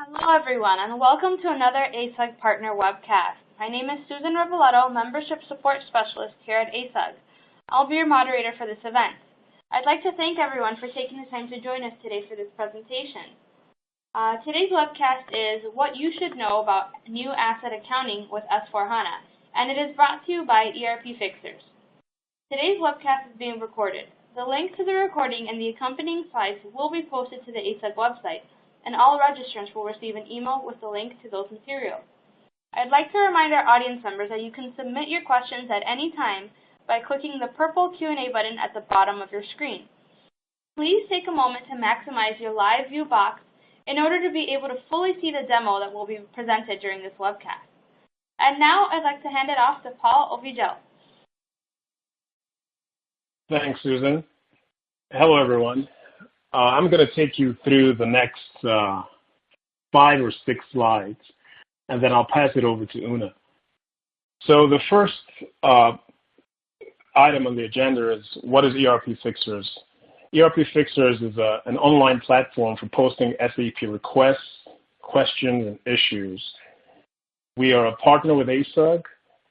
Hello everyone, and welcome to another ASUG Partner webcast. My name is Susan Revoletto, Membership Support Specialist here at ASUG. I'll be your moderator for this event. I'd like to thank everyone for taking the time to join us today for this presentation. Today's webcast is What You Should Know About New Asset Accounting with S/4HANA, and it is brought to you by ERPfixers. Today's webcast is being recorded. The link to the recording and the accompanying slides will be posted to the ASUG website, and all registrants will receive an email with the link to those materials. I'd like to remind our audience members that you can submit your questions at any time by clicking the purple Q&A button at the bottom of your screen. Please take a moment to maximize your live view box in order to be able to fully see the demo that will be presented during this webcast. And now I'd like to hand it off to Paul Ovigele. Thanks, Susan. Hello, everyone. I'm going to take you through the next 5 or 6 slides, and then I'll pass it over to Una. So the first item on the agenda is, what is ERPfixers? ERPfixers is an online platform for posting SAP requests, questions, and issues. We are a partner with ASUG,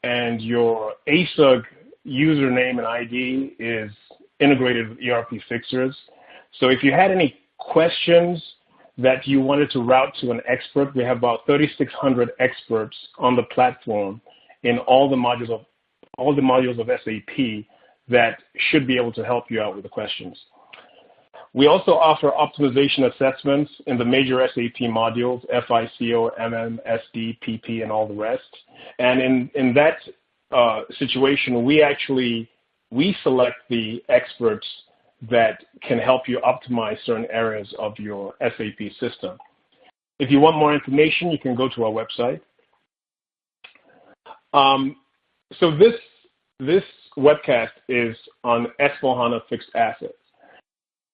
and your ASUG username and ID is integrated with ERPfixers. So if you had any questions that you wanted to route to an expert, we have about 3,600 experts on the platform in all the modules of SAP that should be able to help you out with the questions. We also offer optimization assessments in the major SAP modules, FICO, MM, SD, PP, and all the rest. And in that situation, we select the experts that can help you optimize certain areas of your SAP system. If you want more information, you can go to our website. So this webcast is on S/4HANA fixed assets.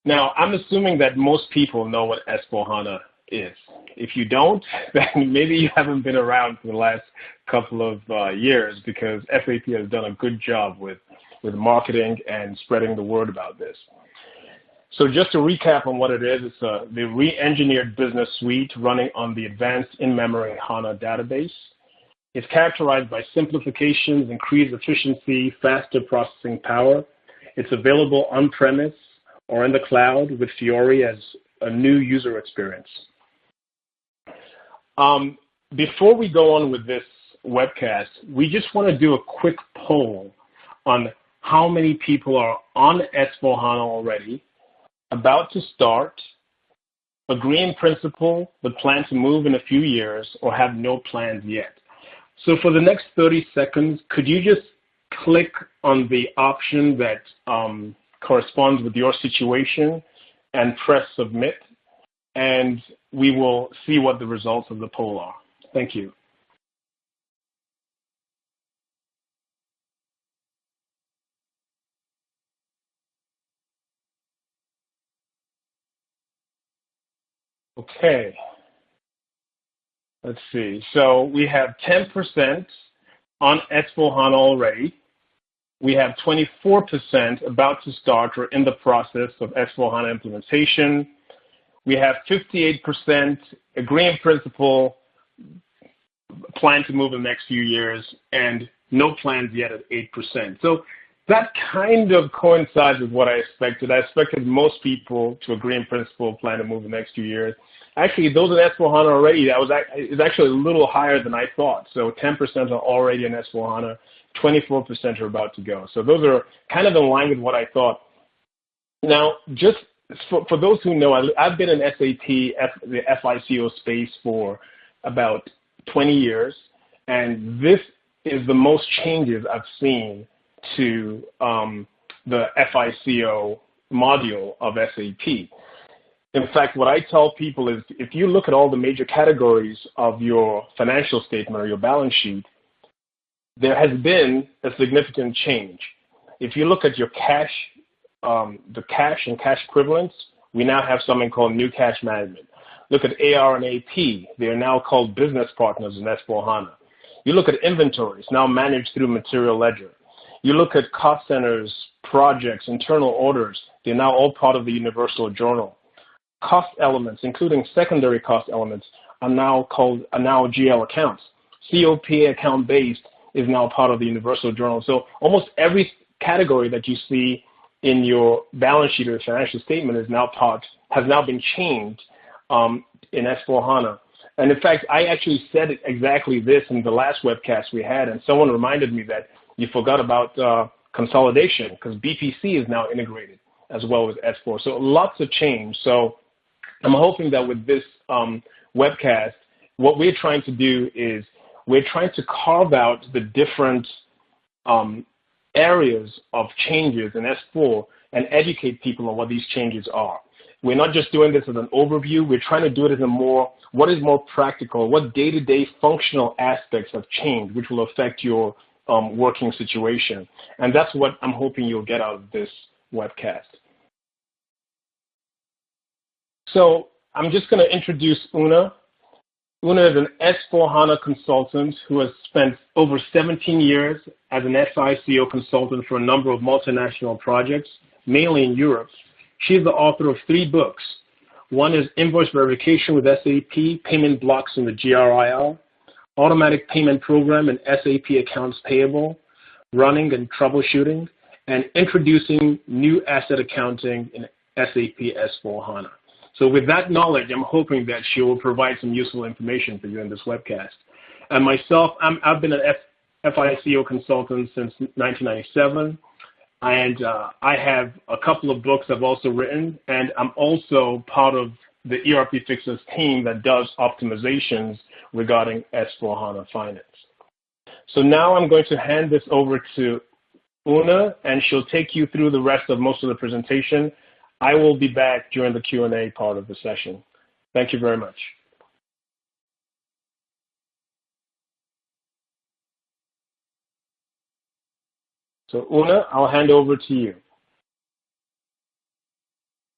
Now, I'm assuming that most people know what S/4HANA is. If you don't, then maybe you haven't been around for the last couple of years, because SAP has done a good job with marketing and spreading the word about this. So just to recap on what it is, it's the re-engineered business suite running on the advanced in-memory HANA database. It's characterized by simplifications, increased efficiency, faster processing power. It's available on-premise or in the cloud with Fiori as a new user experience. Before we go on with this webcast, we just want to do a quick poll on how many people are on S/4HANA already, about to start, agree in principle, but plan to move in a few years, or have no plans yet. So for the next 30 seconds, could you just click on the option that corresponds with your situation and press submit, and we will see what the results of the poll are. Thank you. Okay, let's see. So we have 10% on S/4HANA already. We have 24% about to start or in the process of S/4HANA implementation. We have 58% agree in principle, plan to move in the next few years, and no plans yet at 8%. So that kind of coincides with what I expected. I expected most people to agree in principle, plan to move in the next few years. Actually, those in S/4HANA already, is actually a little higher than I thought. So 10% are already in S/4HANA, 24% are about to go. So those are kind of in line with what I thought. Now, just for those who know, I've been in SAP, the FICO space for about 20 years, and this is the most changes I've seen to the FICO module of SAP. In fact, what I tell people is, if you look at all the major categories of your financial statement or your balance sheet, there has been a significant change. If you look at your cash, the cash and cash equivalents, we now have something called new cash management. Look at AR and AP. They are now called business partners in S/4HANA. You look at inventories, now managed through material ledger. You look at cost centers, projects, internal orders. They're now all part of the universal journal. Cost elements, including secondary cost elements, are now GL accounts. COPA account based is now part of the Universal Journal. So almost every category that you see in your balance sheet or financial statement has now been changed in S/4HANA. And in fact, I actually said exactly this in the last webcast we had, and someone reminded me that you forgot about consolidation, because BPC is now integrated as well as S4. So lots of change. So I'm hoping that with this webcast, what we're trying to do is we're trying to carve out the different areas of changes in S4 and educate people on what these changes are. We're not just doing this as an overview. We're trying to do it as what is more practical, what day-to-day functional aspects have changed, which will affect your working situation. And that's what I'm hoping you'll get out of this webcast. So I'm just going to introduce Una. Una is an S/4HANA consultant who has spent over 17 years as an SICO consultant for a number of multinational projects, mainly in Europe. She's the author of 3 books. One is Invoice Verification with SAP, Payment Blocks in the GRIL, Automatic Payment Program in SAP Accounts Payable, Running and Troubleshooting, and Introducing New Asset Accounting in SAP S/4HANA. So with that knowledge, I'm hoping that she will provide some useful information for you in this webcast. And myself, I've been an FICO consultant since 1997, and I have a couple of books I've also written, and I'm also part of the ERPfixers team that does optimizations regarding S/4HANA Finance. So now I'm going to hand this over to Una, and she'll take you through the rest of most of the presentation. I will be back during the Q&A part of the session. Thank you very much. So Una, I'll hand over to you.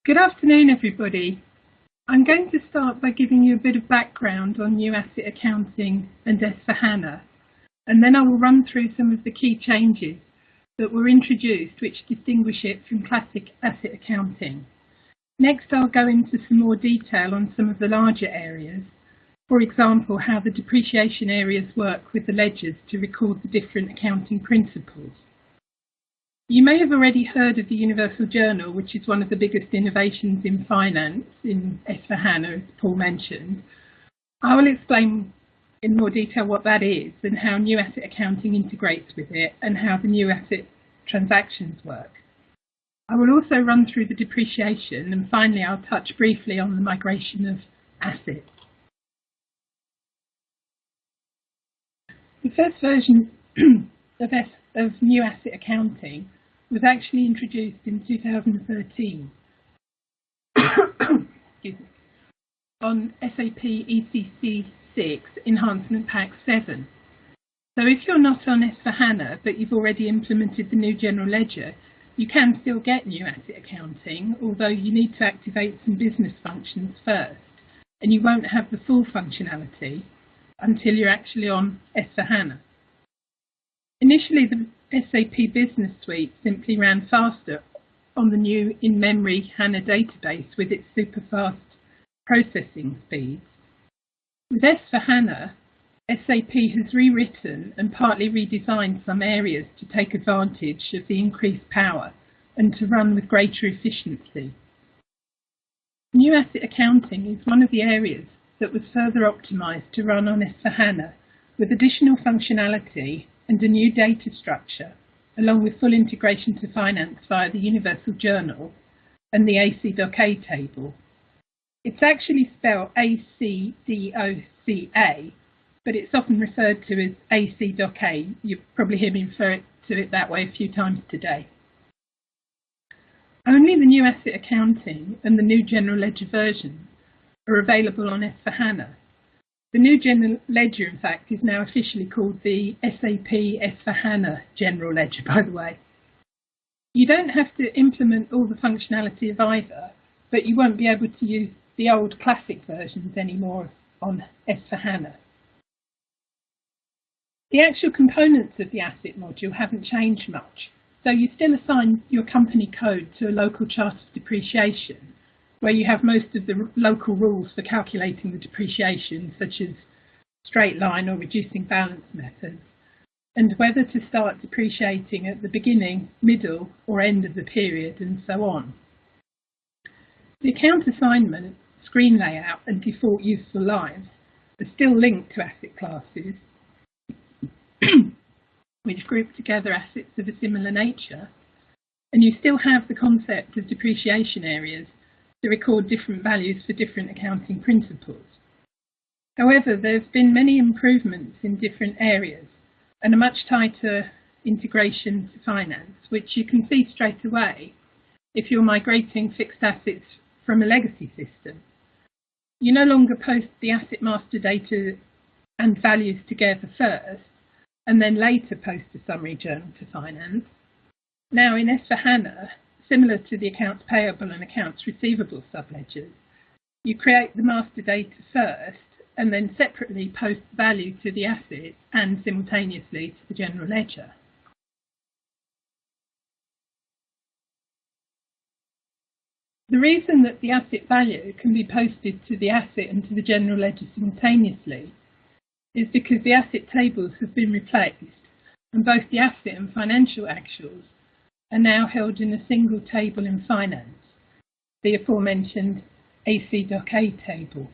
Good afternoon, everybody. I'm going to start by giving you a bit of background on new asset accounting and S/4HANA, and then I will run through some of the key changes that were introduced which distinguish it from classic asset accounting. Next, I'll go into some more detail on some of the larger areas, for example, how the depreciation areas work with the ledgers to record the different accounting principles. You may have already heard of the Universal Journal, which is one of the biggest innovations in finance in S/4HANA, as Paul mentioned. I will explain in more detail what that is and how new asset accounting integrates with it and how the new asset transactions work. I will also run through the depreciation, and finally I'll touch briefly on the migration of assets. The first version of new asset accounting was actually introduced in 2013 on SAP ECC 6 Enhancement Pack 7. So if you're not on S/4HANA but you've already implemented the new general ledger, you can still get new asset accounting, although you need to activate some business functions first, and you won't have the full functionality until you're actually on S/4HANA. Initially, the SAP Business Suite simply ran faster on the new in-memory HANA database with its super fast processing speeds. With S/4HANA, SAP has rewritten and partly redesigned some areas to take advantage of the increased power and to run with greater efficiency. New asset accounting is one of the areas that was further optimized to run on S/4HANA with additional functionality and a new data structure, along with full integration to finance via the Universal Journal and the ACDOCA table. It's actually spelled ACDOCA, but it's often referred to as ACDOCA. You'll probably hear me refer to it that way a few times today. Only the new asset accounting and the new general ledger versions are available on S/4HANA. The new general ledger, in fact, is now officially called the SAP S/4HANA General Ledger, by the way. You don't have to implement all the functionality of either, but you won't be able to use the old classic versions anymore on S/4HANA. The actual components of the asset module haven't changed much, so you still assign your company code to a local chart of depreciation, where you have most of the local rules for calculating the depreciation, such as straight line or reducing balance methods, and whether to start depreciating at the beginning, middle or end of the period, and so on. The account assignment, screen layout and default useful lives are still linked to asset classes, which group together assets of a similar nature, and you still have the concept of depreciation areas to record different values for different accounting principles. However, there's been many improvements in different areas and a much tighter integration to finance, which you can see straight away if you're migrating fixed assets from a legacy system. You no longer post the asset master data and values together first, and then later post a summary journal to finance. Now in S/4HANA, similar to the accounts payable and accounts receivable subledgers, you create the master data first and then separately post the value to the asset and simultaneously to the general ledger. The reason that the asset value can be posted to the asset and to the general ledger simultaneously is because the asset tables have been replaced and both the asset and financial actuals are now held in a single table in finance, the aforementioned ACDOCA table.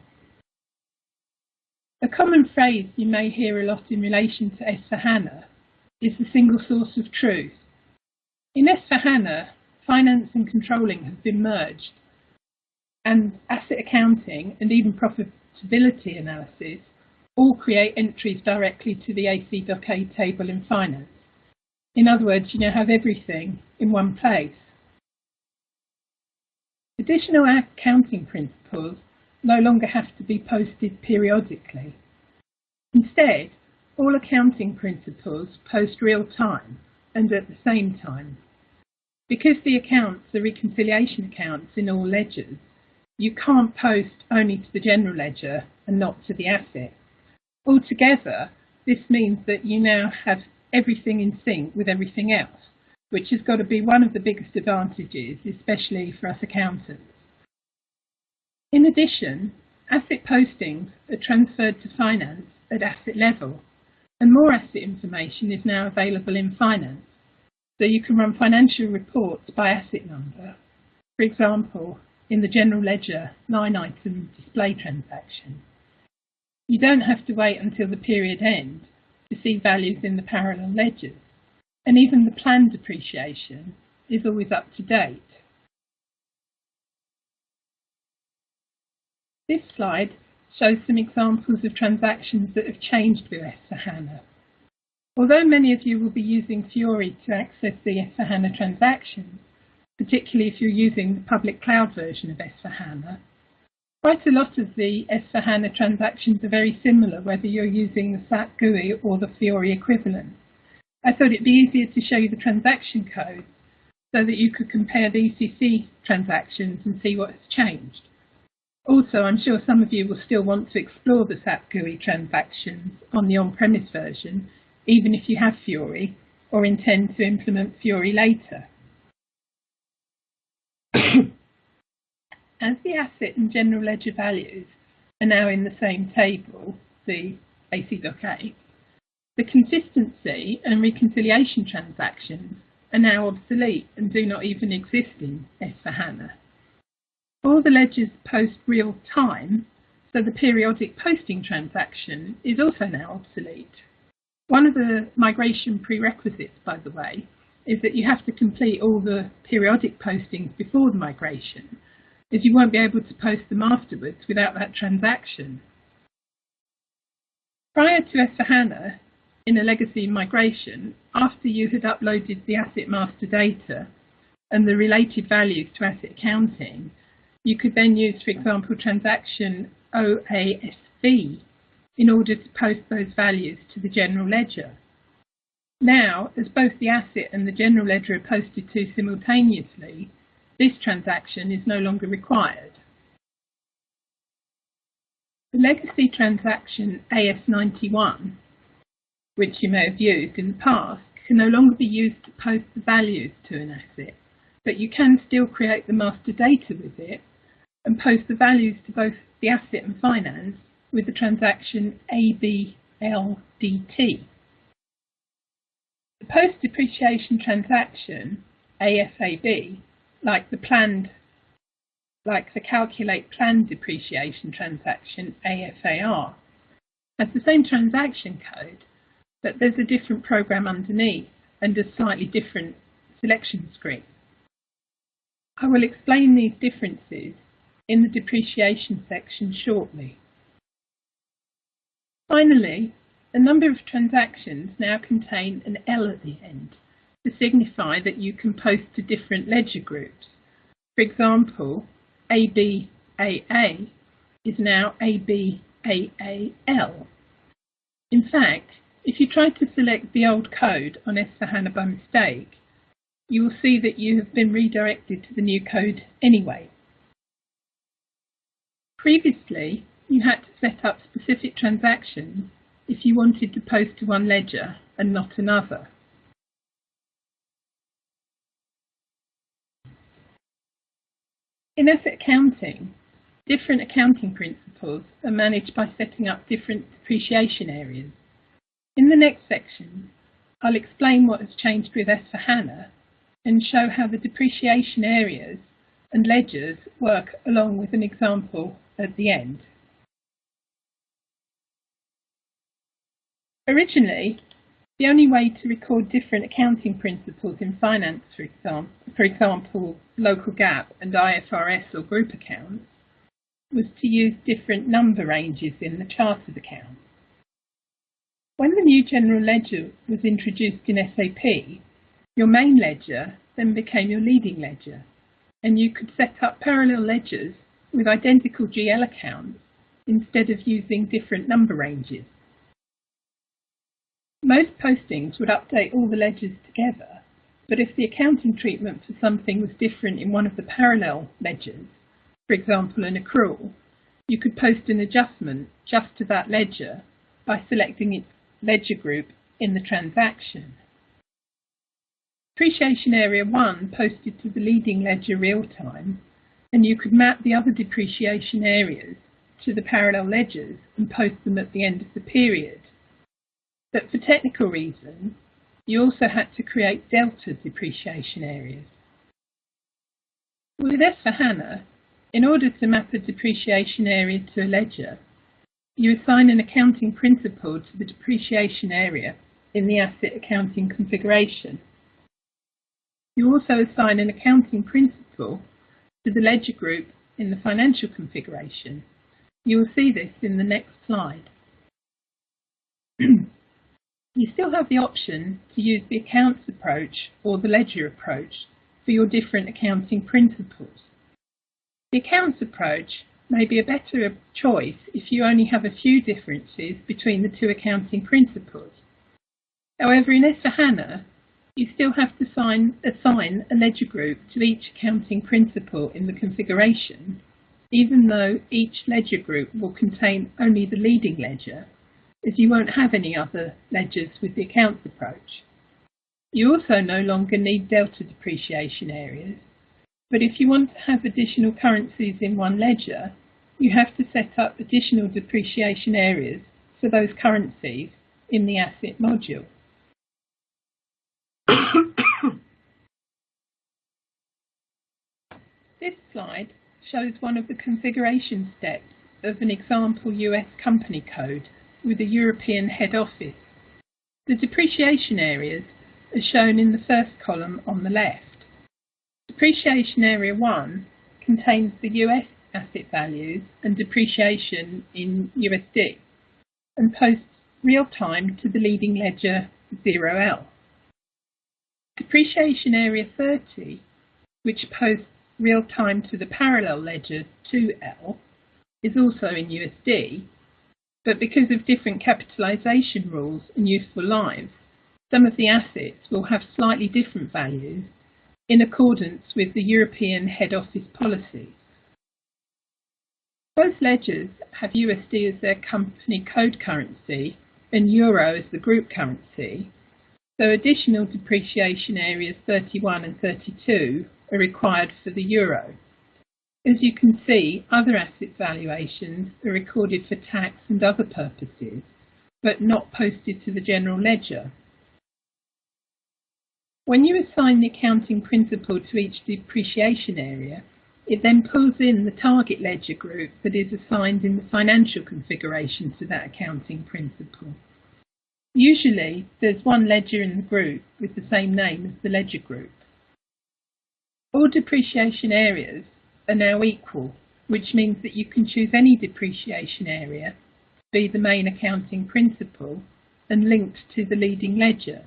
A common phrase you may hear a lot in relation to S/4HANA is the single source of truth. In S/4HANA, finance and controlling have been merged, and asset accounting and even profitability analysis all create entries directly to the ACDOCA table in finance. In other words, you now have everything in one place. Additional accounting principles no longer have to be posted periodically. Instead, all accounting principles post real time and at the same time. Because the accounts are reconciliation accounts in all ledgers, you can't post only to the general ledger and not to the asset. Altogether, this means that you now have everything in sync with everything else, which has got to be one of the biggest advantages, especially for us accountants. In addition, asset postings are transferred to finance at asset level, and more asset information is now available in finance. So you can run financial reports by asset number, for example, in the general ledger line item display transaction. You don't have to wait until the period end to see values in the parallel ledgers, and even the planned depreciation is always up to date. This slide shows some examples of transactions that have changed with S/4HANA. Although many of you will be using Fiori to access the S/4HANA transactions, particularly if you're using the public cloud version of S/4HANA, quite a lot of the S/4HANA transactions are very similar whether you're using the SAP GUI or the Fiori equivalent. I thought it'd be easier to show you the transaction code so that you could compare the ECC transactions and see what has changed. Also, I'm sure some of you will still want to explore the SAP GUI transactions on the on-premise version, even if you have Fiori or intend to implement Fiori later. As the asset and general ledger values are now in the same table, the ACDOCA, the consistency and reconciliation transactions are now obsolete and do not even exist in S/4HANA. All the ledgers post real time, so the periodic posting transaction is also now obsolete. One of the migration prerequisites, by the way, is that you have to complete all the periodic postings before the migration, as you won't be able to post them afterwards without that transaction. Prior to S/4HANA, in a legacy migration, after you had uploaded the asset master data and the related values to asset accounting, you could then use, for example, transaction OASV in order to post those values to the general ledger. Now, as both the asset and the general ledger are posted to simultaneously, this transaction is no longer required. The legacy transaction AS91, which you may have used in the past, can no longer be used to post the values to an asset, but you can still create the master data with it and post the values to both the asset and finance with the transaction ABLDT. The post-depreciation transaction, AFAB, like the calculate planned depreciation transaction, AFAR, has the same transaction code, but there's a different program underneath and a slightly different selection screen. I will explain these differences in the depreciation section shortly. Finally, a number of transactions now contain an L at the end to signify that you can post to different ledger groups. For example, ABAA is now ABAAL. In fact, if you try to select the old code on S/4HANA by mistake, you will see that you have been redirected to the new code anyway. Previously, you had to set up specific transactions if you wanted to post to one ledger and not another. In asset accounting, different accounting principles are managed by setting up different depreciation areas. In the next section, I'll explain what has changed with S/4HANA and show how the depreciation areas and ledgers work along with an example at the end. Originally, the only way to record different accounting principles in finance, for example, local GAAP and IFRS or group accounts, was to use different number ranges in the chartered accounts. When the new general ledger was introduced in SAP, your main ledger then became your leading ledger, and you could set up parallel ledgers with identical GL accounts instead of using different number ranges. Most postings would update all the ledgers together, but if the accounting treatment for something was different in one of the parallel ledgers, for example an accrual, you could post an adjustment just to that ledger by selecting its ledger group in the transaction. Depreciation Area 1 posted to the leading ledger real-time, and you could map the other depreciation areas to the parallel ledgers and post them at the end of the period. But for technical reasons, you also had to create delta depreciation areas. With S/4HANA, in order to map a depreciation area to a ledger, you assign an accounting principle to the depreciation area in the asset accounting configuration. You also assign an accounting principle to the ledger group in the financial configuration. You will see this in the next slide. You still have the option to use the accounts approach or the ledger approach for your different accounting principles. The accounts approach may be a better choice if you only have a few differences between the two accounting principles. However, in S/4HANA, you still have to assign a ledger group to each accounting principle in the configuration, even though each ledger group will contain only the leading ledger, as you won't have any other ledgers with the accounts approach. You also no longer need delta depreciation areas, but if you want to have additional currencies in one ledger, you have to set up additional depreciation areas for those currencies in the asset module. This slide shows one of the configuration steps of an example US company code with a European head office. The depreciation areas are shown in the first column on the left. Depreciation Area 1 contains the US asset values and depreciation in USD and posts real-time to the leading ledger 0L. Depreciation Area 30, which posts real-time to the parallel ledger 2L, is also in USD, but because of different capitalization rules and useful lives, some of the assets will have slightly different values in accordance with the European head office policies. Both ledgers have USD as their company code currency and Euro as the group currency, so additional depreciation areas 31 and 32 are required for the Euro. As you can see, other asset valuations are recorded for tax and other purposes, but not posted to the general ledger. When you assign the accounting principle to each depreciation area, it then pulls in the target ledger group that is assigned in the financial configuration to that accounting principle. Usually, there's one ledger in the group with the same name as the ledger group. All depreciation areas are now equal, which means that you can choose any depreciation area to be the main accounting principle and linked to the leading ledger.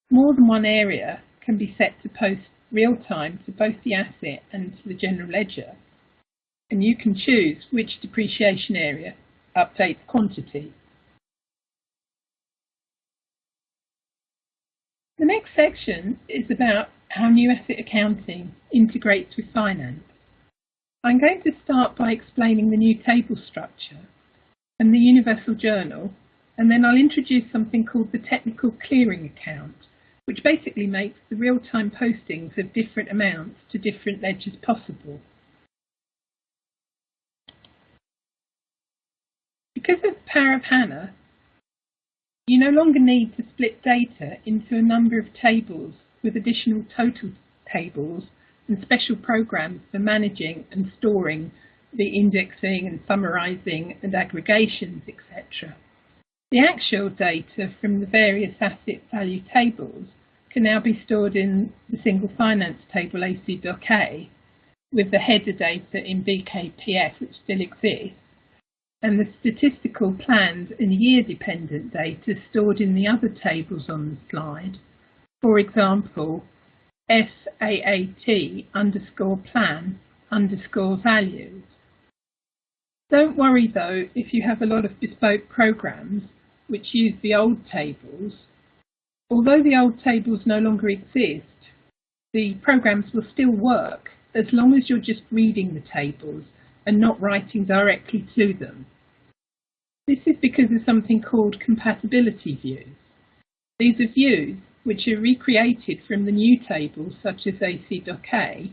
More than one area can be set to post real-time to both the asset and to the general ledger, and you can choose which depreciation area updates quantity. The next section is about how new asset accounting integrates with finance. I'm going to start by explaining the new table structure and the universal journal, and then I'll introduce something called the technical clearing account, which basically makes the real-time postings of different amounts to different ledgers possible. Because of the power of HANA, you no longer need to split data into a number of tables with additional total tables and special programs for managing and storing the indexing and summarizing and aggregations, etc. The actual data from the various asset value tables can now be stored in the single finance table ACDOCA with the header data in BKPF, which still exists, and the statistical planned and year dependent data stored in the other tables on the slide. For example, SAAT_plan_values. Don't worry though if you have a lot of bespoke programs which use the old tables. Although the old tables no longer exist, the programs will still work as long as you're just reading the tables and not writing directly to them. This is because of something called compatibility views. These are views which are recreated from the new tables such as ACDOCA,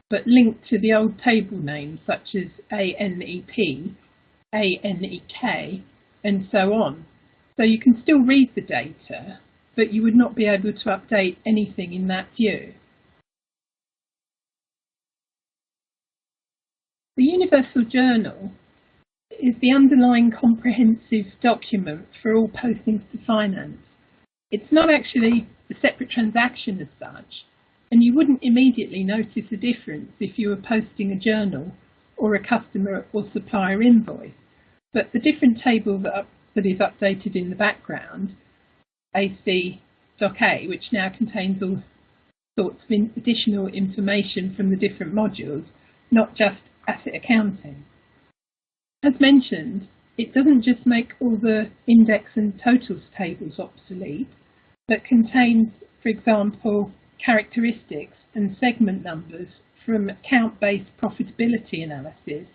but linked to the old table names such as ANEP, ANEK, and so on. So you can still read the data, but you would not be able to update anything in that view. The Universal Journal is the underlying comprehensive document for all postings to finance. It's not actually a separate transaction as such, and you wouldn't immediately notice a difference if you were posting a journal or a customer or supplier invoice, but the different table that is updated in the background, ACDOCA, which now contains all sorts of additional information from the different modules, not just asset accounting. As mentioned, it doesn't just make all the index and totals tables obsolete, but contains, for example, characteristics and segment numbers from account-based profitability analysis,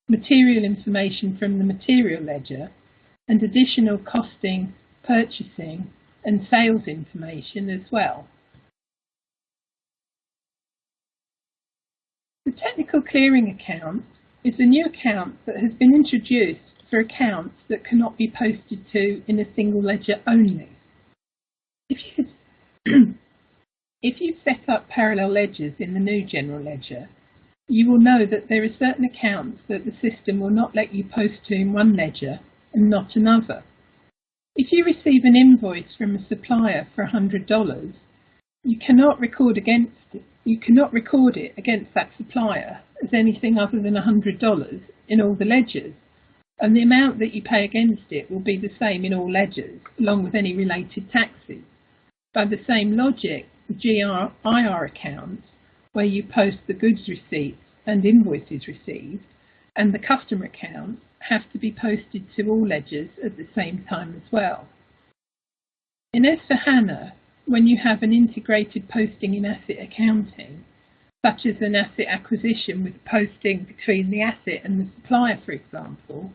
material information from the material ledger, and additional costing, purchasing, and sales information as well. The technical clearing account is a new account that has been introduced for accounts that cannot be posted to in a single ledger only. If you've set up parallel ledgers in the new general ledger, you will know that there are certain accounts that the system will not let you post to in one ledger and not another. If you receive an invoice from a supplier for $100, you cannot record it against that supplier as anything other than $100 in all the ledgers, and the amount that you pay against it will be the same in all ledgers, along with any related taxes. By the same logic, the GRIR accounts, where you post the goods receipts and invoices received, and the customer accounts have to be posted to all ledgers at the same time as well. In S/4HANA, when you have an integrated posting in asset accounting, such as an asset acquisition with posting between the asset and the supplier, for example,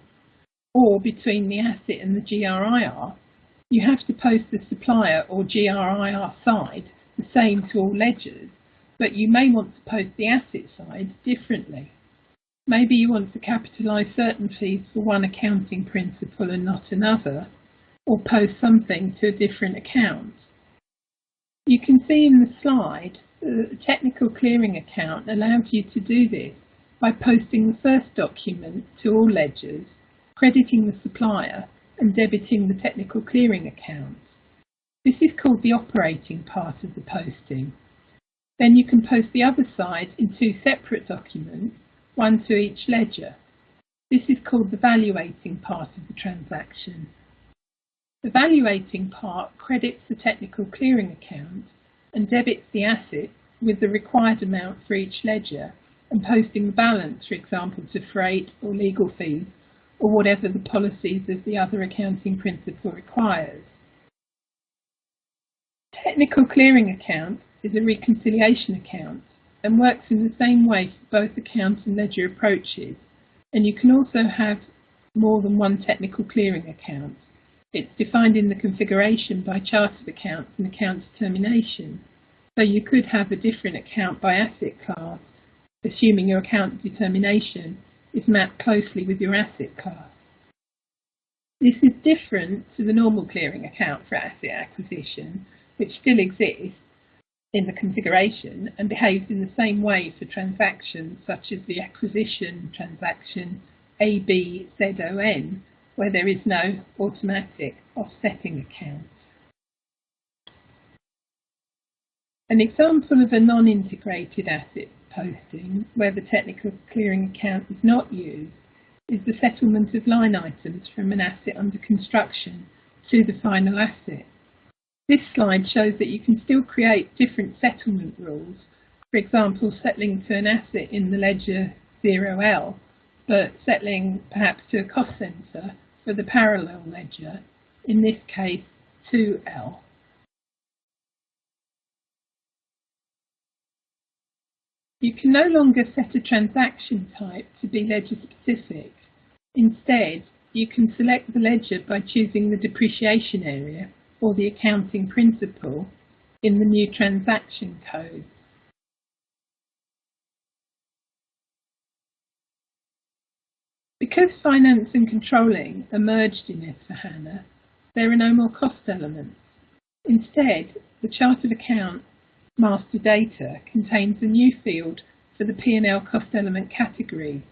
or between the asset and the GRIR, you have to post the supplier or GRIR side the same to all ledgers, but you may want to post the asset side differently. Maybe you want to capitalise certain fees for one accounting principle and not another, or post something to a different account. You can see in the slide that the technical clearing account allows you to do this by posting the first document to all ledgers, crediting the supplier and debiting the technical clearing account. This is called the operating part of the posting. Then you can post the other side in two separate documents, one to each ledger. This is called the valuating part of the transaction. The valuating part credits the technical clearing account and debits the asset with the required amount for each ledger and posting the balance, for example, to freight or legal fees or whatever the policies of the other accounting principle requires. Technical clearing account is a reconciliation account and works in the same way for both account and ledger approaches, and you can also have more than one technical clearing account. It's defined in the configuration by chartered accounts and account determination, so you could have a different account by asset class, assuming your account determination is mapped closely with your asset class. This is different to the normal clearing account for asset acquisition, which still exists in the configuration and behaves in the same way for transactions such as the acquisition transaction AFAB-SELECTION, where there is no automatic offsetting account. An example of a non-integrated asset posting where the technical clearing account is not used is the settlement of line items from an asset under construction to the final asset. This slide shows that you can still create different settlement rules, for example settling to an asset in the ledger 0L, but settling perhaps to a cost centre for the parallel ledger, in this case 2L. You can no longer set a transaction type to be ledger specific. Instead, you can select the ledger by choosing the depreciation area or the accounting principle in the new transaction code. Because finance and controlling are merged in S/4HANA, there are no more cost elements. Instead, the chartered account master data contains a new field for the P&L cost element category.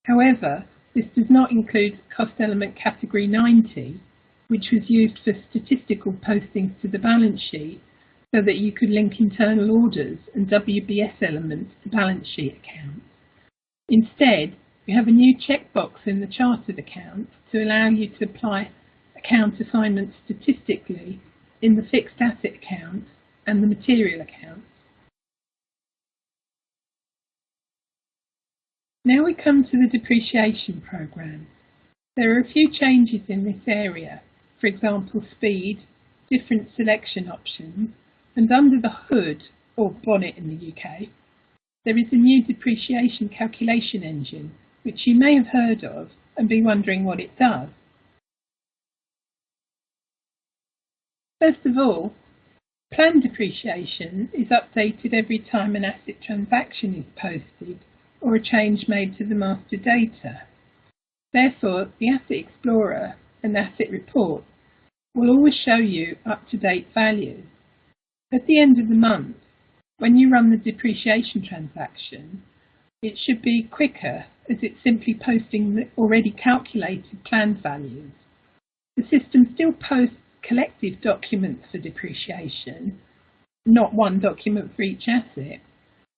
However, this does not include cost element category 90, which was used for statistical postings to the balance sheet so that you could link internal orders and WBS elements to balance sheet accounts. Instead, we have a new checkbox in the chartered account to allow you to apply account assignments statistically in the fixed asset account and the material account. Now we come to the depreciation programme. There are a few changes in this area, for example speed, different selection options, and under the hood, or bonnet in the UK, there is a new depreciation calculation engine, which you may have heard of and be wondering what it does. First of all, planned depreciation is updated every time an asset transaction is posted or a change made to the master data. Therefore, the Asset Explorer and Asset Report will always show you up-to-date values. At the end of the month, when you run the depreciation transaction, it should be quicker as it's simply posting the already calculated planned values. The system still posts collective documents for depreciation, not one document for each asset,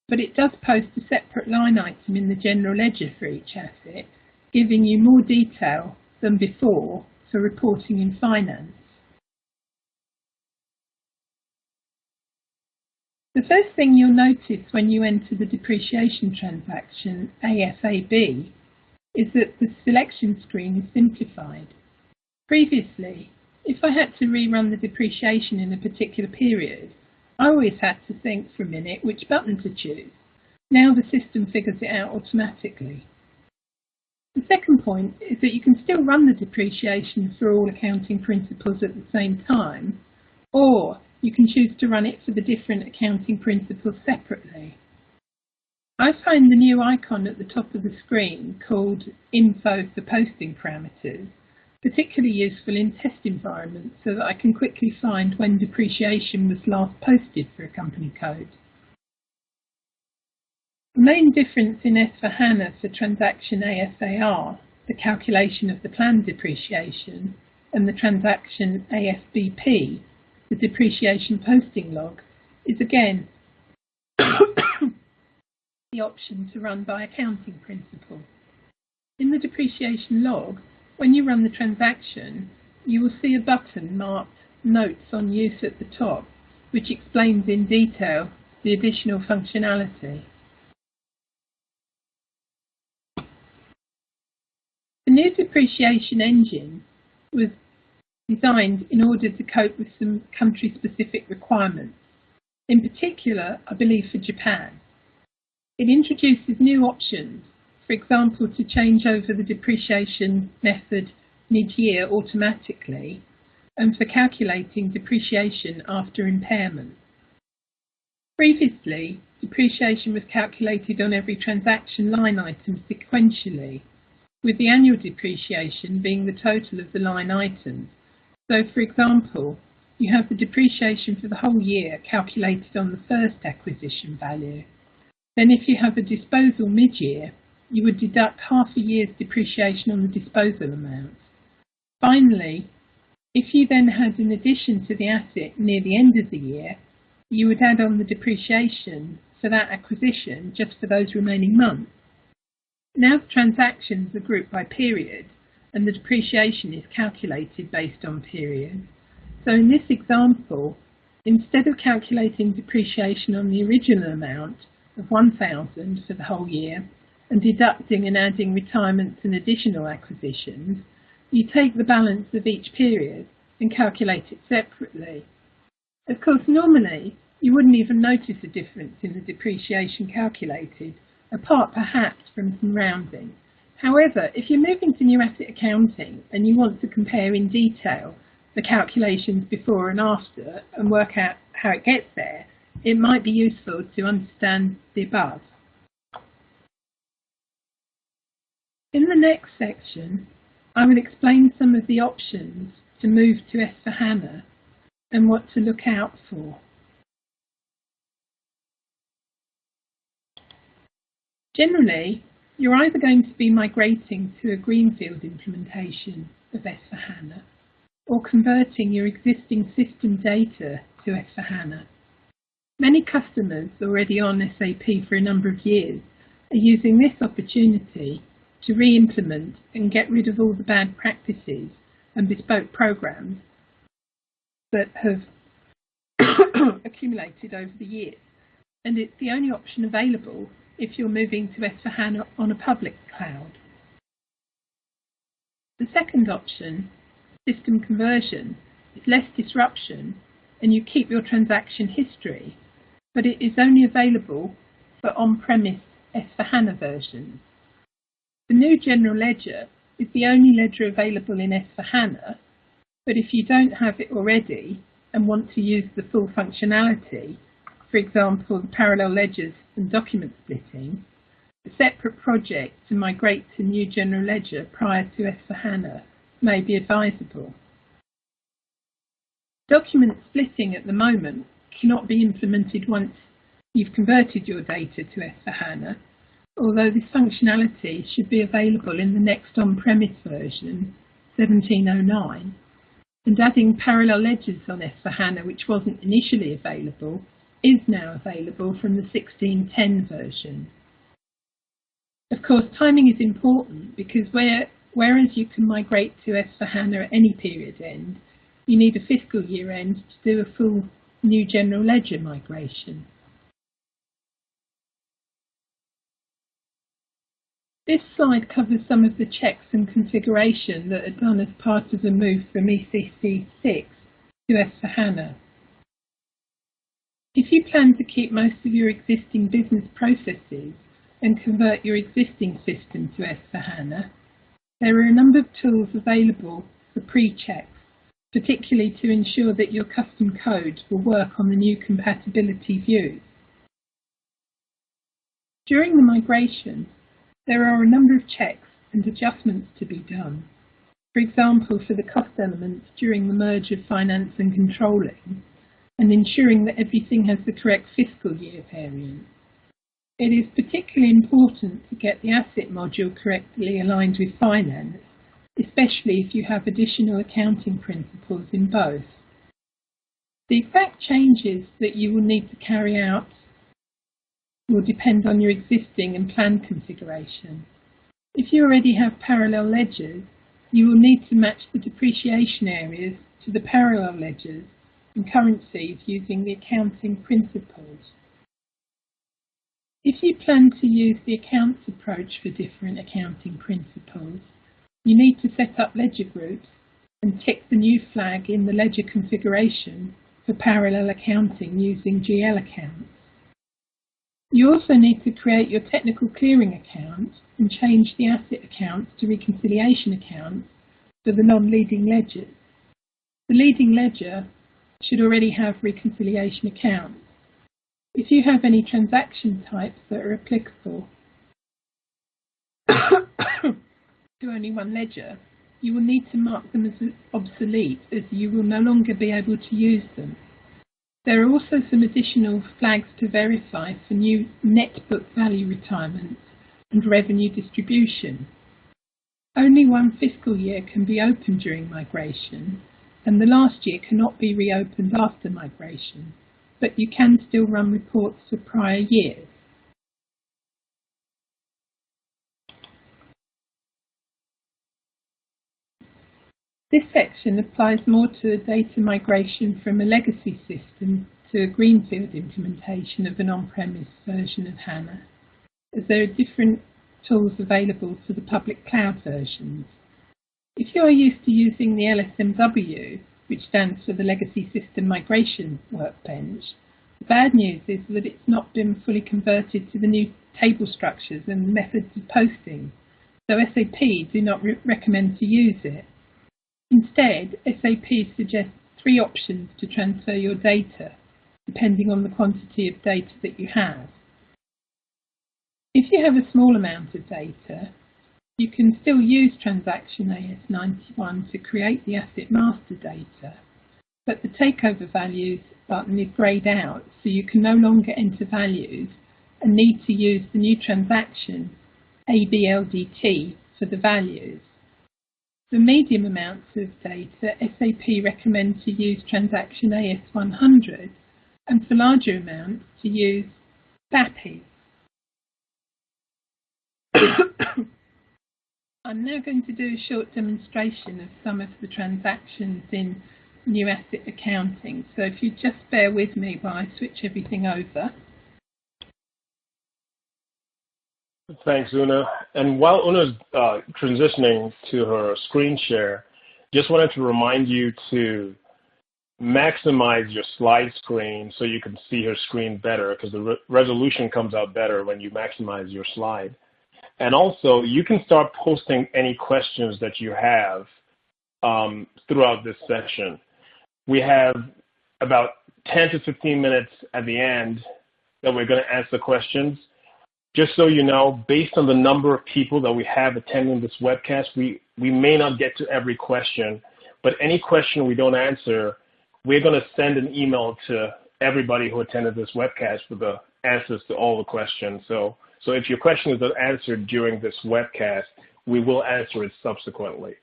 but it does post a separate line item in the general ledger for each asset, giving you more detail than before for reporting in finance. The first thing you'll notice when you enter the depreciation transaction AFAB is that the selection screen is simplified. Previously, if I had to rerun the depreciation in a particular period, I always had to think for a minute which button to choose. Now the system figures it out automatically. The second point is that you can still run the depreciation for all accounting principles at the same time, or you can choose to run it for the different accounting principles separately. I find the new icon at the top of the screen called Info for Posting Parameters particularly useful in test environments so that I can quickly find when depreciation was last posted for a company code. The main difference in S/4HANA for transaction ASAR, the calculation of the planned depreciation, and the transaction AFBP, the depreciation posting log, is again the option to run by accounting principle. In the depreciation log, when you run the transaction, you will see a button marked Notes on Use at the top, which explains in detail the additional functionality. The new depreciation engine was designed in order to cope with some country-specific requirements, in particular, I believe, for Japan. It introduces new options, for example, to change over the depreciation method mid-year automatically, and for calculating depreciation after impairment. Previously, depreciation was calculated on every transaction line item sequentially, with the annual depreciation being the total of the line items. So, for example, you have the depreciation for the whole year calculated on the first acquisition value. Then if you have a disposal mid-year, you would deduct half a year's depreciation on the disposal amount. Finally, if you then had an addition to the asset near the end of the year, you would add on the depreciation for that acquisition just for those remaining months. Now the transactions are grouped by period and the depreciation is calculated based on period. So in this example, instead of calculating depreciation on the original amount of 1,000 for the whole year and deducting and adding retirements and additional acquisitions, you take the balance of each period and calculate it separately. Of course, normally you wouldn't even notice a difference in the depreciation calculated, apart perhaps from some rounding. However, if you're moving to new asset accounting and you want to compare in detail the calculations before and after and work out how it gets there, it might be useful to understand the above. In the next section, I will explain some of the options to move to S/4HANA and what to look out for. Generally, you're either going to be migrating to a greenfield implementation of S/4HANA or converting your existing system data to S/4HANA. Many customers already on SAP for a number of years are using this opportunity to re-implement and get rid of all the bad practices and bespoke programs that have accumulated over the years. And it's the only option available if you're moving to S/4HANA on a public cloud. The second option, system conversion, is less disruption and you keep your transaction history, but it is only available for on-premise S/4HANA versions. The new general ledger is the only ledger available in S/4HANA, but if you don't have it already and want to use the full functionality, for example, the parallel ledgers and document splitting, a separate project to migrate to new general ledger prior to S/4HANA may be advisable. Document splitting at the moment cannot be implemented once you've converted your data to S/4HANA, although this functionality should be available in the next on-premise version, 1709, and adding parallel ledgers on S/4HANA, which wasn't initially available, is now available from the 1610 version. Of course, timing is important because whereas you can migrate to S/4HANA at any period end, you need a fiscal year end to do a full new general ledger migration. This slide covers some of the checks and configuration that are done as part of the move from ECC6 to S/4HANA. If you plan to keep most of your existing business processes and convert your existing system to S/4HANA, there are a number of tools available for pre-checks, particularly to ensure that your custom code will work on the new compatibility views. During the migration, there are a number of checks and adjustments to be done. For example, for the cost elements during the merge of finance and controlling, and ensuring that everything has the correct fiscal year variance. It is particularly important to get the asset module correctly aligned with finance, especially if you have additional accounting principles in both. The exact changes that you will need to carry out will depend on your existing and planned configuration. If you already have parallel ledgers, you will need to match the depreciation areas to the parallel ledgers and currencies using the accounting principles. If you plan to use the accounts approach for different accounting principles, you need to set up ledger groups and tick the new flag in the ledger configuration for parallel accounting using GL accounts. You also need to create your technical clearing account and change the asset accounts to reconciliation accounts for the non-leading ledgers. The leading ledger should already have reconciliation accounts. If you have any transaction types that are applicable to only one ledger, you will need to mark them as obsolete, as you will no longer be able to use them. There are also some additional flags to verify for new net book value retirements and revenue distribution. Only one fiscal year can be opened during migration, and the last year cannot be reopened after migration, but you can still run reports for prior years. This section applies more to a data migration from a legacy system to a greenfield implementation of an on-premise version of HANA, as there are different tools available for the public cloud versions. If you are used to using the LSMW, which stands for the Legacy System Migration Workbench, the bad news is that it's not been fully converted to the new table structures and methods of posting, so SAP do not recommend to use it. Instead, SAP suggests 3 options to transfer your data, depending on the quantity of data that you have. If you have a small amount of data, you can still use transaction AS91 to create the asset master data, but the takeover values button is greyed out, so you can no longer enter values and need to use the new transaction ABLDT for the values. For medium amounts of data, SAP recommends to use transaction AS100, and for larger amounts to use SAP IT. I'm now going to do a short demonstration of some of the transactions in new asset accounting, so if you just bear with me while I switch everything over. Thanks, Una. And while Una's transitioning to her screen share, just wanted to remind you to maximize your slide screen so you can see her screen better, because the resolution comes out better when you maximize your slide. And also, you can start posting any questions that you have throughout this session. We have about 10 to 15 minutes at the end that we're going to answer questions. Just so you know, based on the number of people that we have attending this webcast, we may not get to every question, but any question we don't answer, we're going to send an email to everybody who attended this webcast with the answers to all the questions. So if your question is not answered during this webcast, we will answer it subsequently.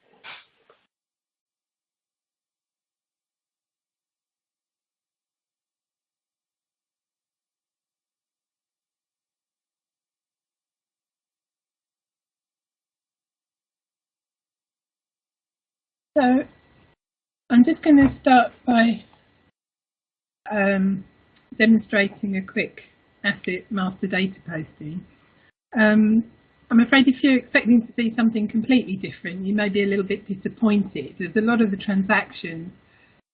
So I'm just going to start by demonstrating a quick asset master data posting. I'm afraid if you're expecting to see something completely different, you may be a little bit disappointed, as a lot of the transactions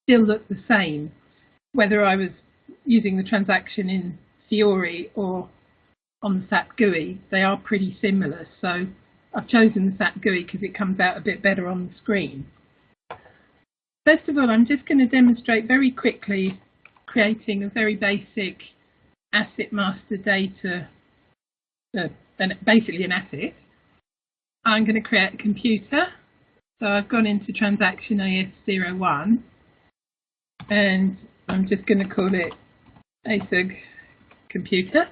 still look the same, whether I was using the transaction in Fiori or on the SAP GUI. They are pretty similar, so I've chosen the SAP GUI because it comes out a bit better on the screen. First of all, I'm just going to demonstrate very quickly creating a very basic asset master data basically an asset. I'm going to create a computer. So I've gone into transaction AS01 and I'm just going to call it ASAG computer.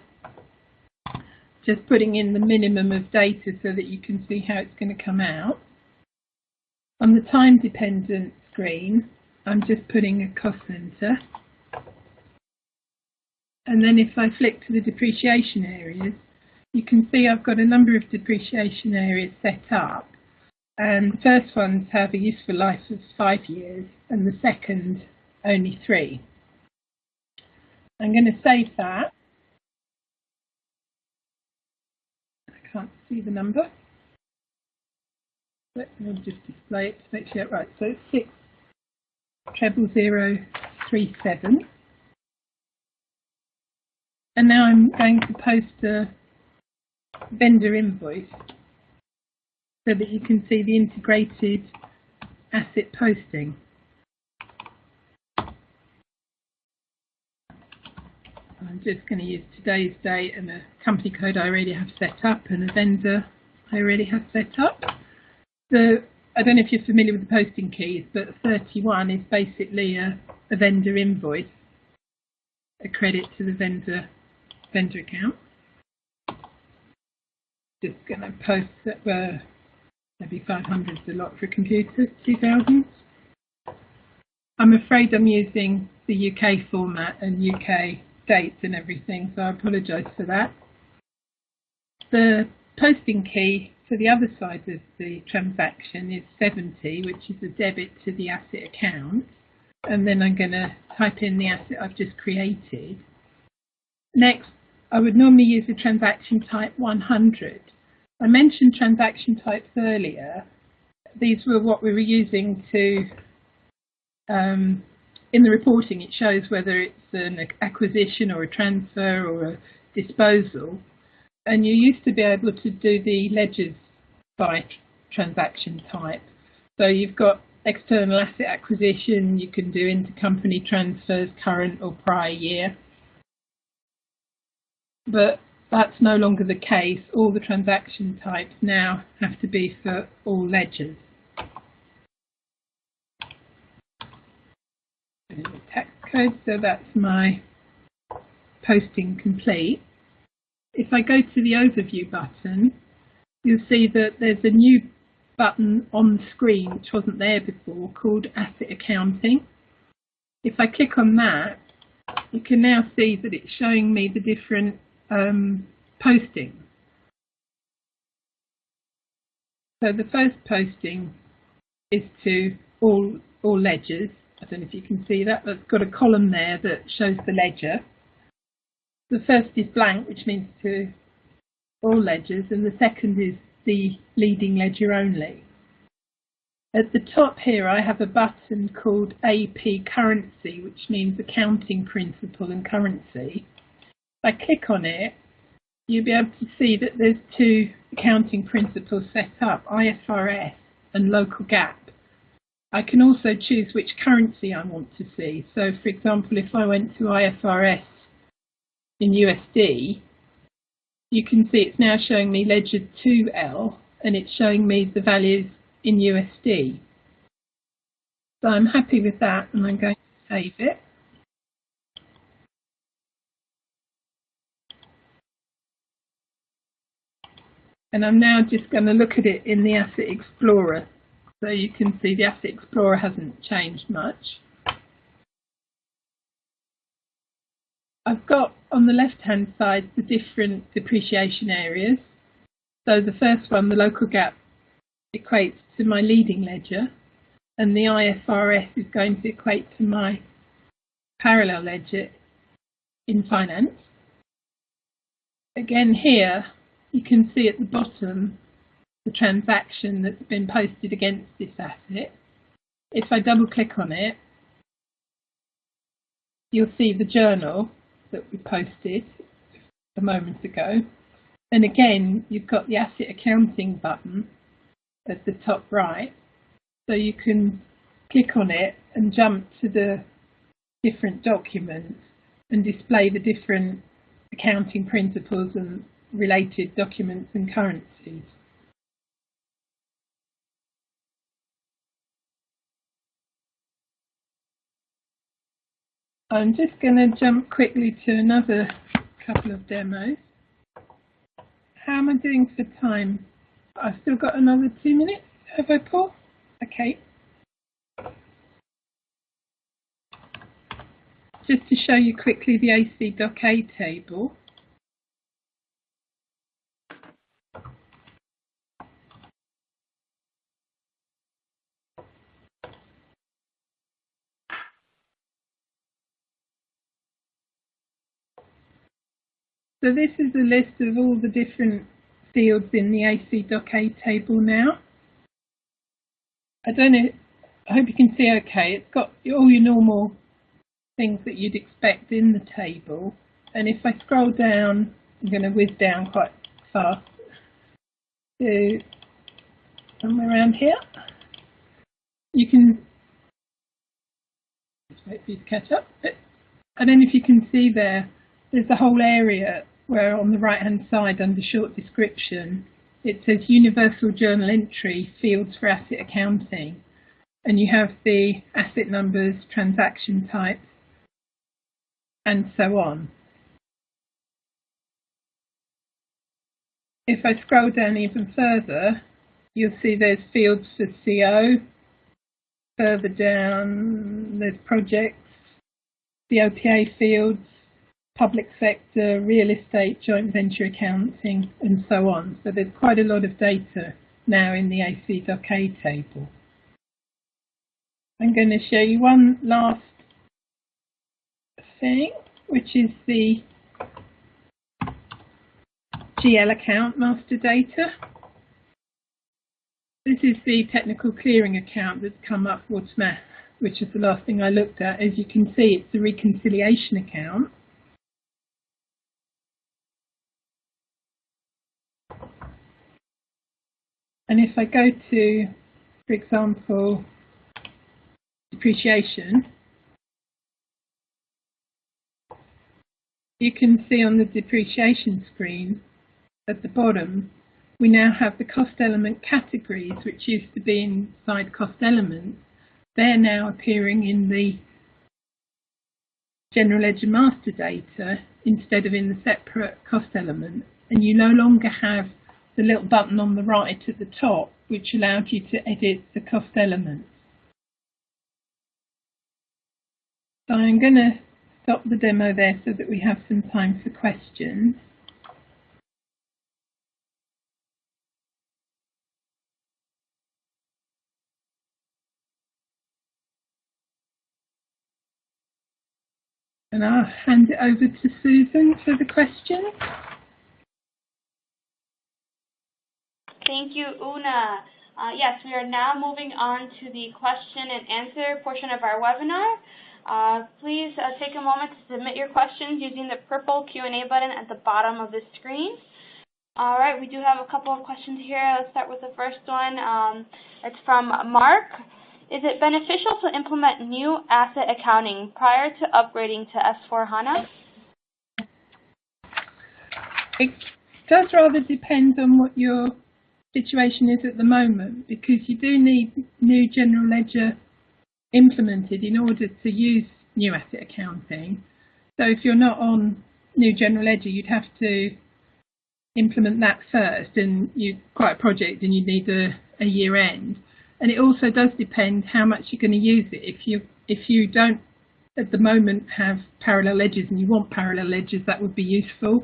Just putting in the minimum of data so that you can see how it's going to come out. On the time dependent screen, I'm just putting a cost center. And then if I flick to the depreciation areas, you can see I've got a number of depreciation areas set up. And the first ones have a useful life of 5 years and the second only 3. I'm going to save that. I can't see the number. But we'll just display it to make sure. Right, so it's 60037. And now I'm going to post a vendor invoice so that you can see the integrated asset posting. I'm just going to use today's date and a company code I already have set up and a vendor I already have set up. I don't know if you're familiar with the posting keys, but 31 is basically a vendor invoice, a credit to the vendor account. Just going to post that maybe 500 is a lot for computers, 2000s. I'm afraid I'm using the UK format and UK dates and everything, so I apologise for that. The posting key for the other side of the transaction is 70, which is a debit to the asset account. And then I'm going to type in the asset I've just created. Next, I would normally use a transaction type 100. I mentioned transaction types earlier. These were what we were using to, in the reporting it shows whether it's an acquisition or a transfer or a disposal. And you used to be able to do the ledgers by transaction type. So you've got external asset acquisition, you can do intercompany transfers, current or prior year. But that's no longer the case. All the transaction types now have to be for all ledgers. Tax code, so that's my posting complete. If I go to the overview button, you'll see that there's a new button on the screen which wasn't there before called Asset Accounting. If I click on that, you can now see that it's showing me the different postings. So the first posting is to all ledgers. I don't know if you can see that, but it's got a column there that shows the ledger. The first is blank, which means to all ledgers, and the second is the leading ledger only. At the top here I have a button called AP Currency, which means accounting principle and currency. If I click on it, you'll be able to see that there's 2 accounting principles set up, IFRS and local GAAP. I can also choose which currency I want to see. So for example, if I went to IFRS in USD, you can see it's now showing me ledger 2L and it's showing me the values in USD. So I'm happy with that and I'm going to save it. And I'm now just going to look at it in the Asset Explorer. So you can see the Asset Explorer hasn't changed much. I've got on the left-hand side the different depreciation areas. So the first one, the local GAAP, equates to my leading ledger, and the IFRS is going to equate to my parallel ledger in finance. Again here, you can see at the bottom the transaction that's been posted against this asset. If I double-click on it, you'll see the journal that we posted a moment ago. And again, you've got the Asset Accounting button at the top right. So you can click on it and jump to the different documents and display the different accounting principles and related documents and currencies. I'm just going to jump quickly to another couple of demos. How am I doing for time? I've still got another 2 minutes, have I, Paul? Okay. Just to show you quickly the ACDOCA table. So this is a list of all the different fields in the ACDOCA table now. I don't know, I hope you can see okay. It's got all your normal things that you'd expect in the table. And if I scroll down, I'm going to whiz down quite fast to somewhere around here. You can just wait for you to catch up. And then if you can see there's a whole area where on the right hand side under short description it says Universal Journal Entry Fields for Asset Accounting, and you have the asset numbers, transaction types and so on. If I scroll down even further, you'll see there's fields for CO. Further down there's projects, the OPA fields, public sector, real estate, joint venture accounting, and so on. So there's quite a lot of data now in the ACDOCA table. I'm going to show you one last thing, which is the GL account master data. This is the technical clearing account that's come up, which is the last thing I looked at. As you can see, it's the reconciliation account. And if I go to, for example, depreciation, you can see on the depreciation screen at the bottom, we now have the cost element categories, which used to be inside cost elements. They're now appearing in the general ledger master data instead of in the separate cost element. And you no longer have the little button on the right at the top, which allowed you to edit the cost elements. So I'm going to stop the demo there so that we have some time for questions. And I'll hand it over to Susan for the questions. Thank you, Una. Yes, we are now moving on to the question and answer portion of our webinar. Please take a moment to submit your questions using the purple Q&A button at the bottom of the screen. All right, we do have a couple of questions here. Let's start with the first one. It's from Mark. Is it beneficial to implement new asset accounting prior to upgrading to S/4HANA? It does rather depend on what your situation is at the moment, because you do need new general ledger implemented in order to use new asset accounting. So if you're not on new general ledger, you'd have to implement that first, and you've quite a project and you need a year end. And it also does depend how much you're going to use it. If you don't at the moment have parallel ledgers and you want parallel ledgers, that would be useful.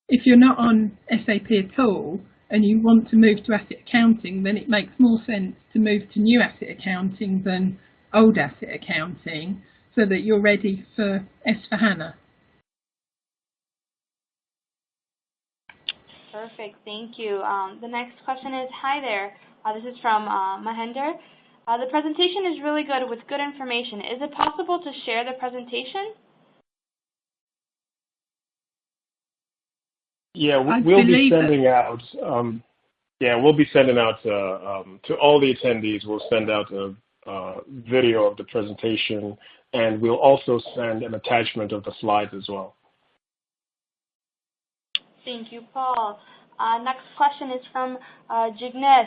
If you're not on SAP at all and you want to move to asset accounting, then it makes more sense to move to new asset accounting than old asset accounting, so that you're ready for S/4HANA. Perfect, thank you. The next question is, hi there. This is from Mahender. The presentation is really good with good information. Is it possible to share the presentation? Yeah, we'll be sending out. We'll be sending out to all the attendees. We'll send out a video of the presentation, and we'll also send an attachment of the slides as well. Thank you, Paul. Next question is from Jignesh.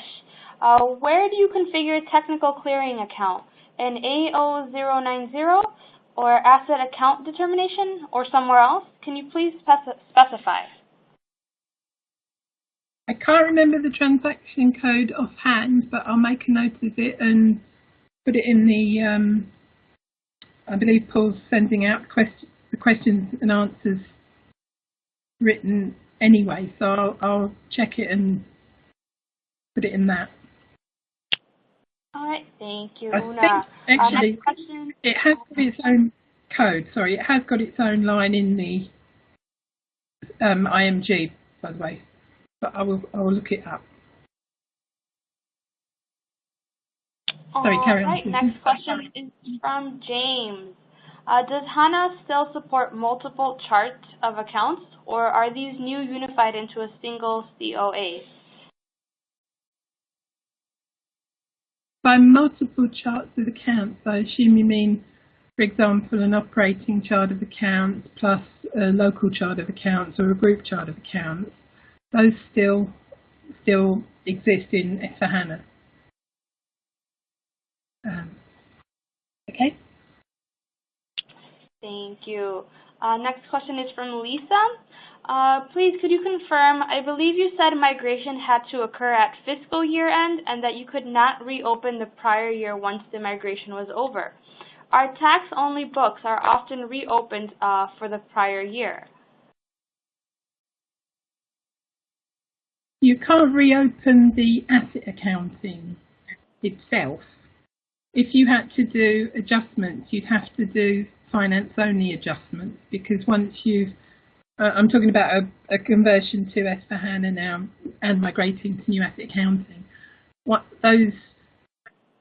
Where do you configure technical clearing account? In A0090 or asset account determination or somewhere else? Can you please specify? I can't remember the transaction code offhand, but I'll make a note of it and put it in the, I believe Paul's sending out the questions and answers written anyway, so I'll check it and put it in that. All right, thank you, I Una. think actually it has got its own code. Sorry, it has got its own line in the IMG, by the way, but I will look it up. Sorry, carry on. All right, next question is from James. Does HANA still support multiple charts of accounts, or are these new unified into a single COA? By multiple charts of accounts, I assume you mean, for example, an operating chart of accounts plus a local chart of accounts or a group chart of accounts. Those still exist in S/4HANA. Okay. Thank you. Next question is from Lisa. Please, could you confirm, I believe you said migration had to occur at fiscal year end and that you could not reopen the prior year once the migration was over. Our tax-only books are often reopened for the prior year. You can't reopen the asset accounting itself. If you had to do adjustments, you'd have to do finance-only adjustments, because once you've, I'm talking about a conversion to S/4HANA now and migrating to new asset accounting.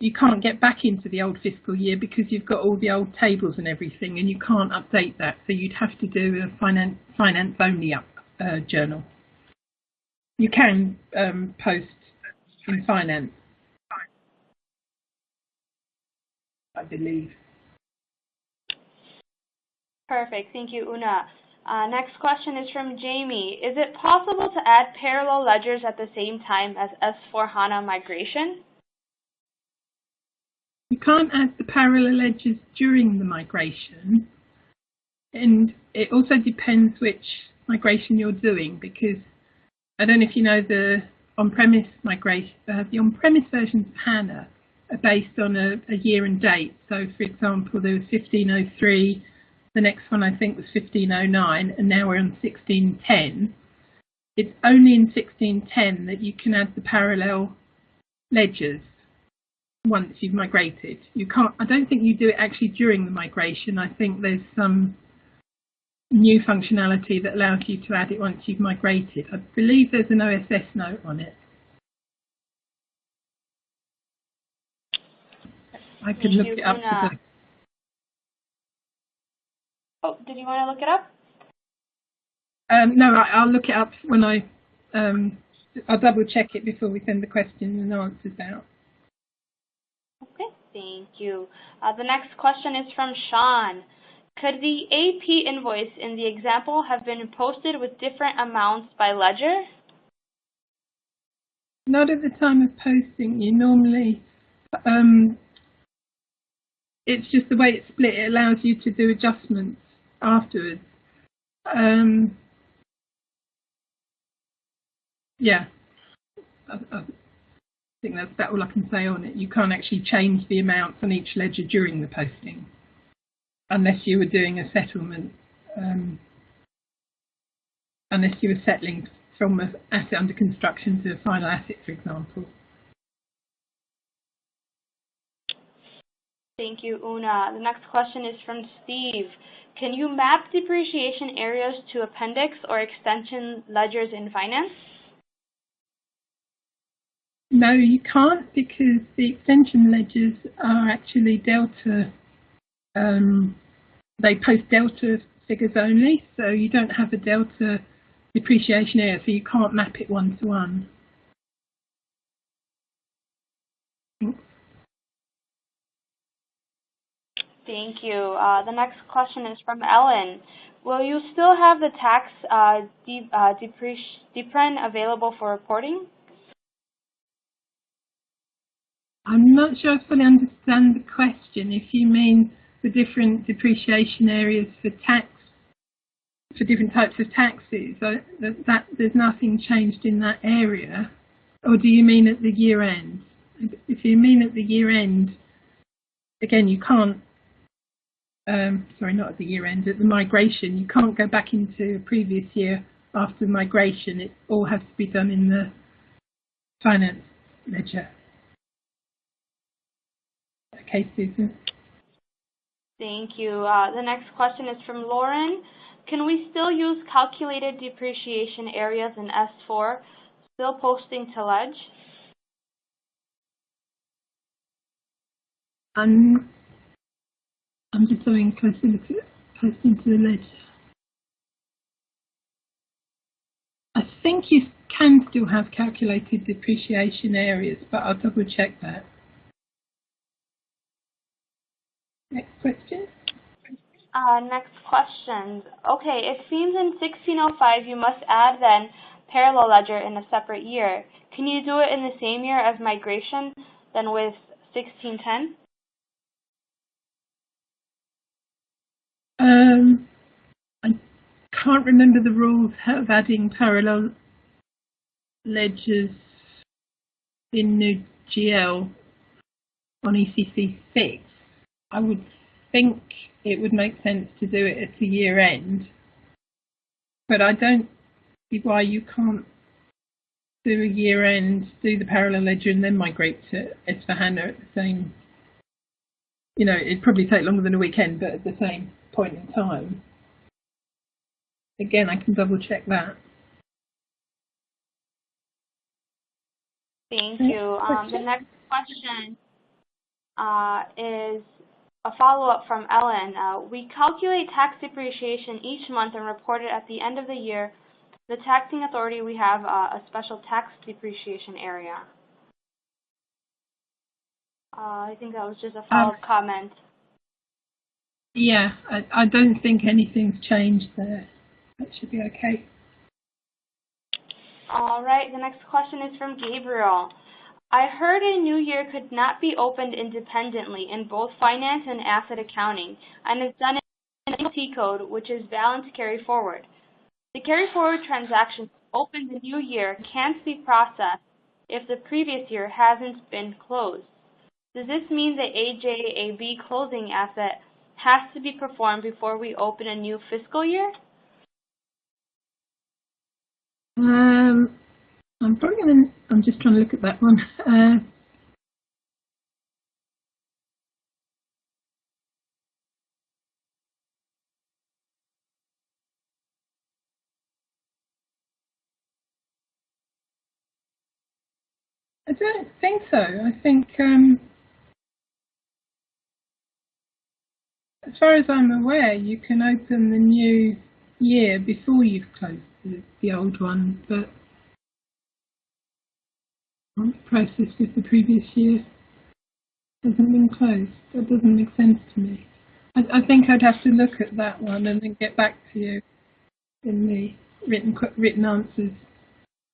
You can't get back into the old fiscal year because you've got all the old tables and everything, and you can't update that. So you'd have to do a finance-only journal. You can post in finance, I believe. Perfect. Thank you, Una. Next question is from Jamie. Is it possible to add parallel ledgers at the same time as S/4HANA migration? You can't add the parallel ledgers during the migration, and it also depends which migration you're doing, because I don't know if you know the on-premise migration. The on-premise versions of HANA are based on a year and date. So, for example, there was 1503. The next one I think was 1509, and now we're on 1610. It's only in 1610 that you can add the parallel ledgers once you've migrated. You can't. I don't think you do it actually during the migration. I think there's some new functionality that allows you to add it once you've migrated. I believe there's an OSS note on it. I could look it up today. Oh, did you want to look it up? No, I'll look it up when I'll double check it before we send the questions and answers out. Okay, thank you. The next question is from Sean. Could the AP invoice in the example have been posted with different amounts by ledger? Not at the time of posting. You normally, it's just the way it's split. It allows you to do adjustments afterwards. Yeah, I think that's about all I can say on it. You can't actually change the amounts on each ledger during the posting, unless you were doing a settlement, unless you were settling from an asset under construction to a final asset, for example. Thank you, Una. The next question is from Steve. Can you map depreciation areas to appendix or extension ledgers in finance? No, you can't, because the extension ledgers are actually delta. They post delta figures only, so you don't have a delta depreciation area, so you can't map it one-to-one. Thank you. The next question is from Ellen. Will you still have the tax DEPR available for reporting? I'm not sure I fully understand the question. If you mean the different depreciation areas for tax, for different types of taxes, there's nothing changed in that area. Or do you mean at the year end? If you mean at the year end, again, you can't, sorry, not at the year end, at the migration, you can't go back into a previous year after the migration. It all has to be done in the finance ledger. Okay, Susan. Thank you. The next question is from Lauren. Can we still use calculated depreciation areas in S4, still posting to ledge? I'm just doing posting to the ledger. I think you can still have calculated depreciation areas, but I'll double check that. Next question. Next question. Okay, it seems in 1605 you must add then parallel ledger in a separate year. Can you do it in the same year as migration than with 1610? I can't remember the rules of adding parallel ledgers in new GL on ECC 6. I would think it would make sense to do it at the year end, but I don't see why you can't do a year end, do the parallel ledger and then migrate to S/4HANA at the same, you know, it'd probably take longer than a weekend, but at the same point in time. Again, I can double check that. Thank you. The next question is a follow-up from Ellen. We calculate tax depreciation each month and report it at the end of the year. The taxing authority, we have a special tax depreciation area. I think that was just a follow-up comment. Yeah, I don't think anything's changed there. That should be okay. All right, the next question is from Gabriel. I heard a new year could not be opened independently in both finance and asset accounting, and is done in IT code, which is balance carry forward. The carry forward transaction opened the new year can't be processed if the previous year hasn't been closed. Does this mean the AJAB closing asset has to be performed before we open a new fiscal year? I'm just trying to look at that one. I don't think so. I think, as far as I'm aware, you can open the new year before you've closed the old one, but the process with the previous year hasn't been closed. That doesn't make sense to me. I think I'd have to look at that one and then get back to you in the written answers.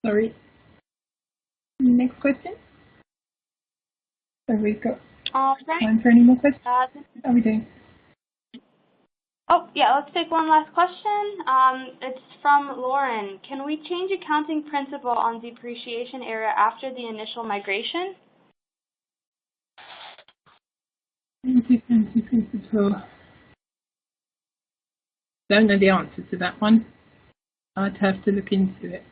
Sorry. Next question. So we've got time for any more questions. How are we doing? Oh, yeah, let's take one last question. It's from Lauren. Can we change accounting principle on depreciation area after the initial migration? Accounting principle. Don't know the answer to that one. I'd have to look into it.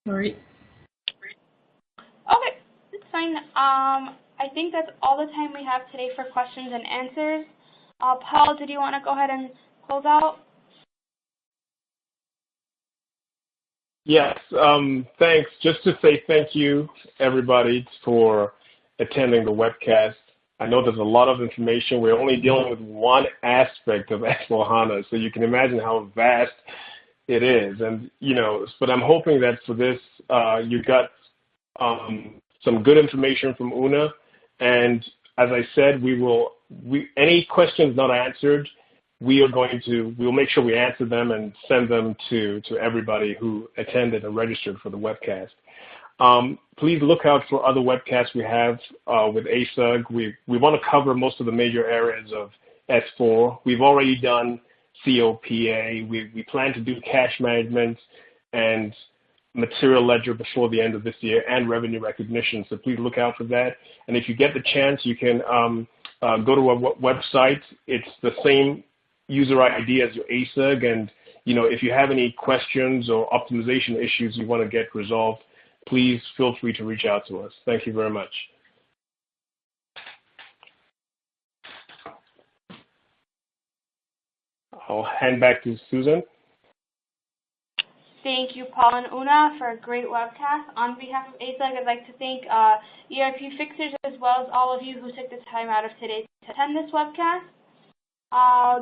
Sorry. Okay, that's fine. I think that's all the time we have today for questions and answers. Paul, did you want to go ahead and close out? Yes, thanks. Just to say thank you, everybody, for attending the webcast. I know there's a lot of information. We're only dealing with one aspect of S/4HANA, so you can imagine how vast it is. And, you know, but I'm hoping that for this, you got some good information from Una. And as I said, we will any questions not answered, we'll make sure we answer them and send them to everybody who attended and registered for the webcast. Please look out for other webcasts we have with ASUG. We want to cover most of the major areas of S4. We've already done COPA. We plan to do cash management and material ledger before the end of this year, and revenue recognition. So please look out for that. And if you get the chance, you can go to our website. It's the same user ID as your ASUG. And if you have any questions or optimization issues you want to get resolved, please feel free to reach out to us. Thank you very much. I'll hand back to Susan. Thank you, Paul and Una, for a great webcast. On behalf of ASUG, I'd like to thank ERPfixers as well as all of you who took the time out of today to attend this webcast.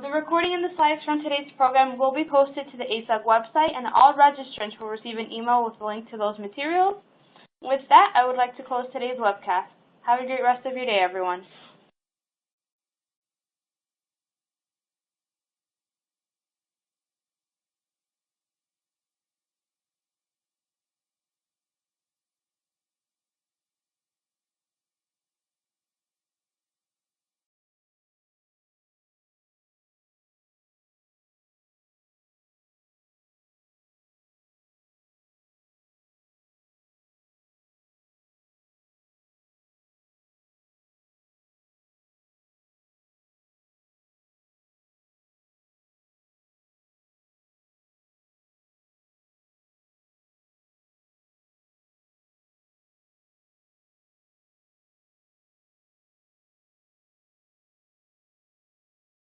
The recording and the slides from today's program will be posted to the ASUG website, and all registrants will receive an email with a link to those materials. With that, I would like to close today's webcast. Have a great rest of your day, everyone.